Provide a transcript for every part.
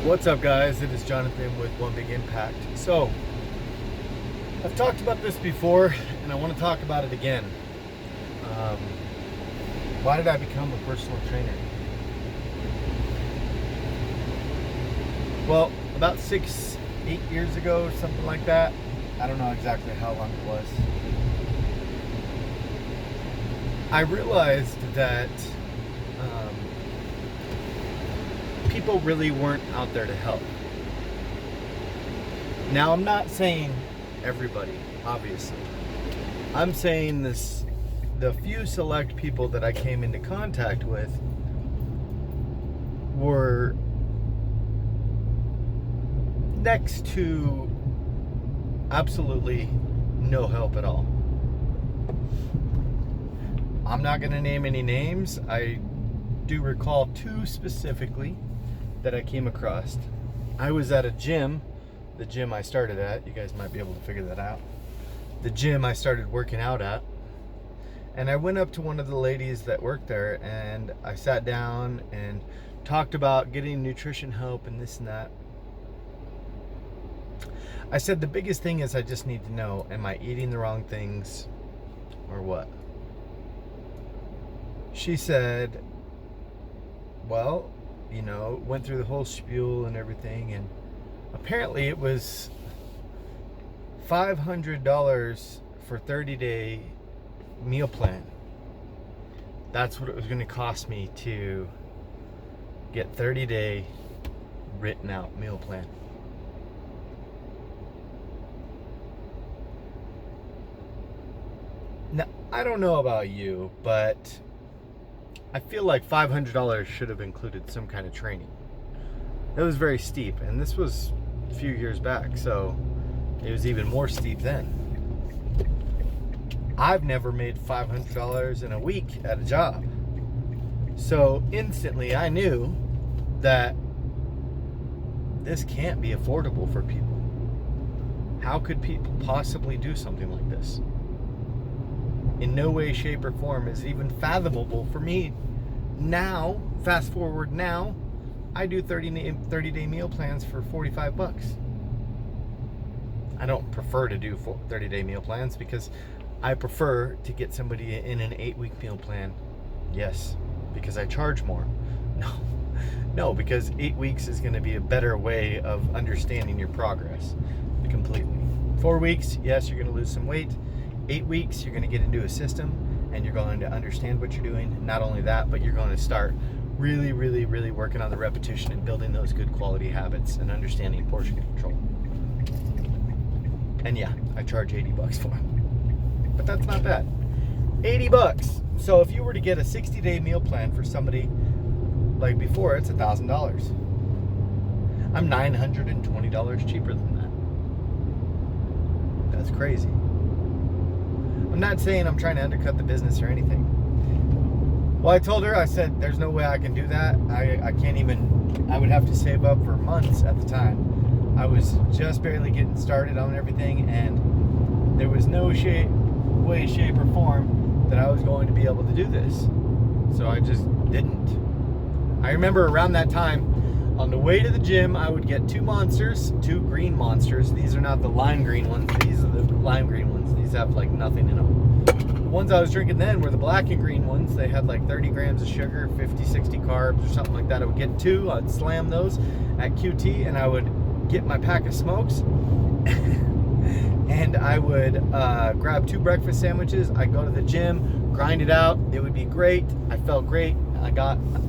What's up, guys? It is Jonathan with One Big Impact. So, I've talked about this before, and I want to talk about it again. Um, why did I become a personal trainer? Well, about 8 years ago, something like that. I don't know exactly how long it was. I realized that people really weren't out there to help. Now, I'm not saying everybody, obviously. I'm saying the few select people that I came into contact with were next to absolutely no help at all. I'm not going to name any names. I do recall two specifically that I came across. I was at a gym, the gym I started at. You guys might be able to figure that out. The gym I started working out at. And I went up to one of the ladies that worked there, and I sat down and talked about getting nutrition help and this and that. I said the biggest thing is I just need to know, am I eating the wrong things or what? She said, well, went through the whole spiel and everything, and apparently it was $500 for 30-day meal plan. That's what it was going to cost me to get 30-day written out meal plan. Now, I don't know about you, but I feel like $500 should have included some kind of training. It was very steep, and this was a few years back, so it was even more steep then. I've never made $500 in a week at a job. So instantly I knew that this can't be affordable for people. How could people possibly do something like this? In no way, shape, or form is it even fathomable for me. Now, fast forward now, I do 30-day meal plans for $45. I don't prefer to do 30-day meal plans because I prefer to get somebody in an 8-week meal plan. Yes, because I charge more. No, because 8 weeks is going to be a better way of understanding your progress completely. 4 weeks, yes, you're going to lose some weight. 8 weeks, you're going to get into a system and you're going to understand what you're doing. Not only that, but you're going to start really, really, really working on the repetition and building those good quality habits and understanding portion control. And yeah, I charge $80 for them. But that's not bad. $80. So if you were to get a 60-day meal plan for somebody like before, it's $1,000. I'm $920 cheaper than that. That's crazy. I'm not saying I'm trying to undercut the business or anything. Well, I told her, I said, there's no way I can do that. I can't even, I would have to save up for months at the time. I was just barely getting started on everything, and there was no way, shape, or form that I was going to be able to do this. So I just didn't. I remember around that time, on the way to the gym, I would get two green monsters. These are not the lime green ones. These are the lime green ones. These have like nothing in them. The ones I was drinking then were the black and green ones. They had like 30 grams of sugar, 50, 60 carbs or something like that. I would get two. I'd slam those at QT, and I would get my pack of smokes. And I would grab 2 breakfast sandwiches. I'd go to the gym, grind it out. It would be great. I felt great.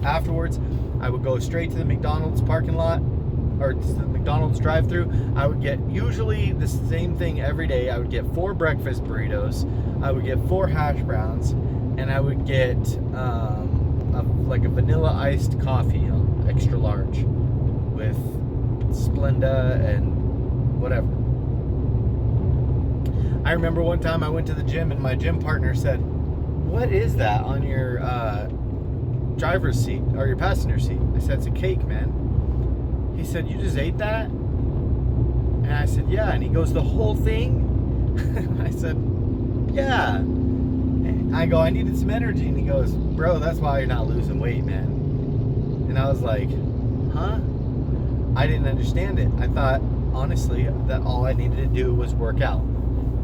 Afterwards, I would go straight to the McDonald's parking lot, or to the McDonald's drive-thru. I would get usually the same thing every day. I would get 4 breakfast burritos. I would get 4 hash browns, and I would get like a vanilla iced coffee, extra large, with Splenda and whatever. I remember one time I went to the gym, and my gym partner said, "What is that on your driver's seat or your passenger seat?" I said, "It's a cake, man." He said, "You just ate that?" And I said, "Yeah." And he goes, "The whole thing?" I said, "Yeah." And I go, "I needed some energy." And he goes, "Bro, that's why you're not losing weight, man." And I was like, "Huh?" I didn't understand it. I thought, honestly, that all I needed to do was work out,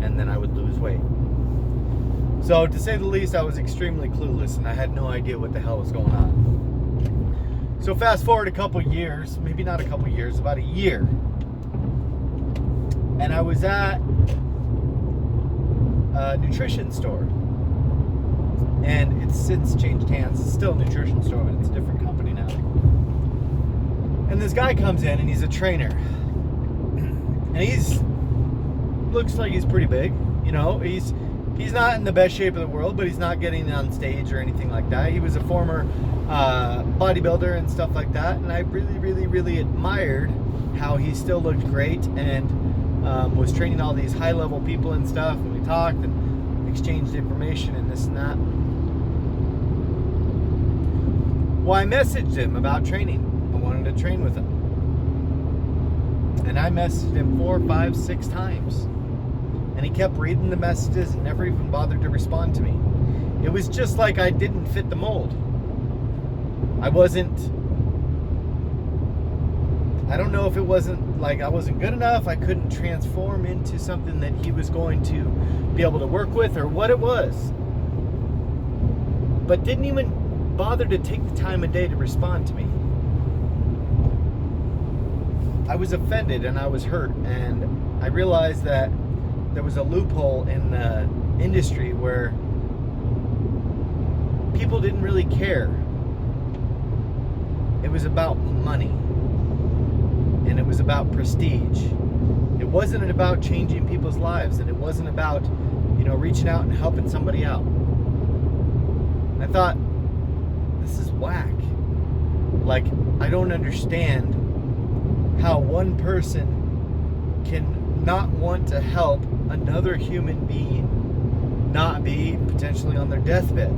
and then I would lose weight. So, to say the least, I was extremely clueless, and I had no idea what the hell was going on. So, fast forward a couple years, maybe not a couple years, about a year, and I was at a nutrition store. And it's since changed hands. It's still a nutrition store, but it's a different company now. And this guy comes in, and he's a trainer. And looks like he's pretty big. You know, he's not in the best shape of the world, but he's not getting on stage or anything like that. He was a former bodybuilder and stuff like that. And I really, really, really admired how he still looked great and was training all these high-level people and stuff. And we talked and exchanged information and this and that. Well, I messaged him about training. I wanted to train with him. And I messaged him 4, 5, 6 times. And he kept reading the messages and never even bothered to respond to me. It was just like I didn't fit the mold. I don't know if it wasn't like I wasn't good enough. I couldn't transform into something that he was going to be able to work with, or what it was. But didn't even bother to take the time of day to respond to me. I was offended and I was hurt, and I realized that there was a loophole in the industry where people didn't really care. It was about money, and it was about prestige. It wasn't about changing people's lives, and it wasn't about, reaching out and helping somebody out. I thought, this is whack. Like, I don't understand how one person can not want to help another human being not be potentially on their deathbed.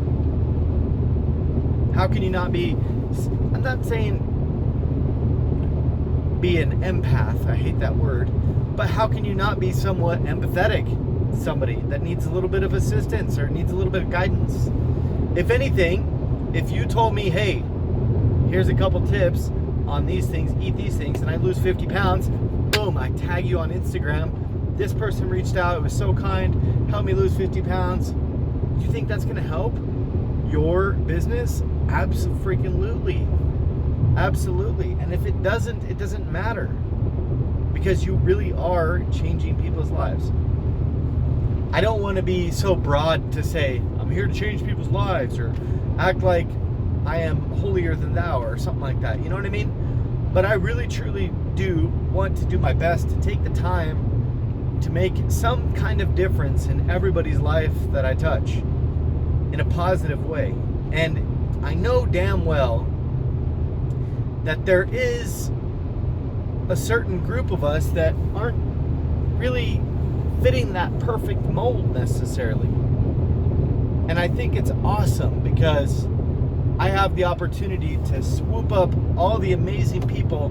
How can you not be, I'm not saying be an empath, I hate that word, but how can you not be somewhat empathetic to somebody that needs a little bit of assistance or needs a little bit of guidance? If anything, if you told me, hey, here's a couple tips on these things, eat these things, and I lose 50 pounds, boom, I tag you on Instagram. This person reached out, it was so kind, helped me lose 50 pounds. You think that's going to help your business? Absolutely. Absolutely. And if it doesn't matter, because you really are changing people's lives. I don't want to be so broad to say, I'm here to change people's lives, or act like I am holier than thou, or something like that. You know what I mean? But I really, truly do want to do my best to take the time to make some kind of difference in everybody's life that I touch in a positive way. And I know damn well that there is a certain group of us that aren't really fitting that perfect mold necessarily. And I think it's awesome because I have the opportunity to swoop up all the amazing people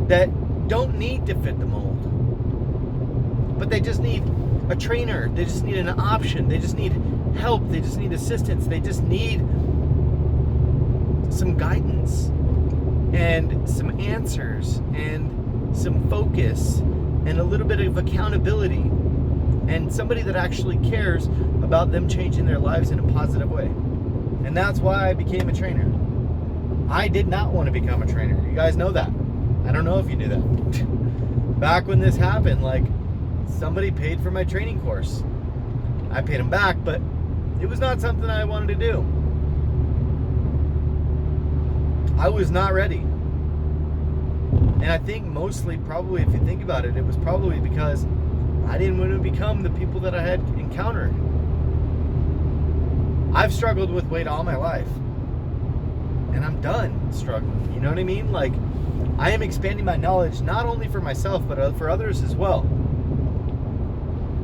that don't need to fit the mold, but they just need a trainer, they just need an option, they just need help, they just need assistance, they just need some guidance and some answers and some focus and a little bit of accountability and somebody that actually cares about them changing their lives in a positive way. And that's why I became a trainer. I did not want to become a trainer. You guys know that. I don't know if you knew that. Back when this happened, like, somebody paid for my training course. I paid them back, but it was not something I wanted to do. I was not ready. And I think mostly, probably, if you think about it, it was probably because I didn't want to become the people that I had encountered. I've struggled with weight all my life. And I'm done struggling. You know what I mean? Like, I am expanding my knowledge not only for myself, but for others as well.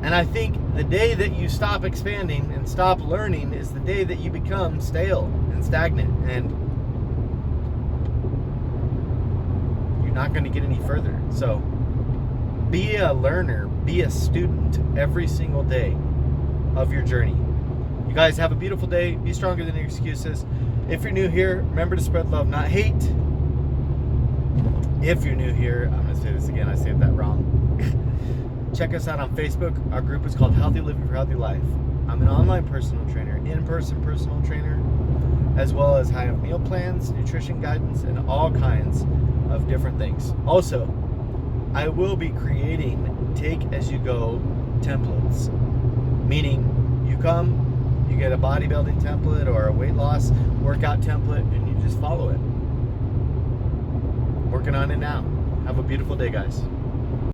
And I think the day that you stop expanding and stop learning is the day that you become stale and stagnant. And you're not going to get any further. So be a learner, be a student every single day of your journey. You guys have a beautiful day. Be stronger than your excuses. If you're new here, remember to spread love, not hate. If you're new here, I'm going to say this again. I said that wrong. Check us out on Facebook. Our group is called Healthy Living for Healthy Life. I'm an online personal trainer, in-person personal trainer, as well as I have meal plans, nutrition guidance, and all kinds of different things. Also, I will be creating take-as-you-go templates, meaning you come, you get a bodybuilding template or a weight loss workout template, and you just follow it. Working on it now. Have a beautiful day, guys.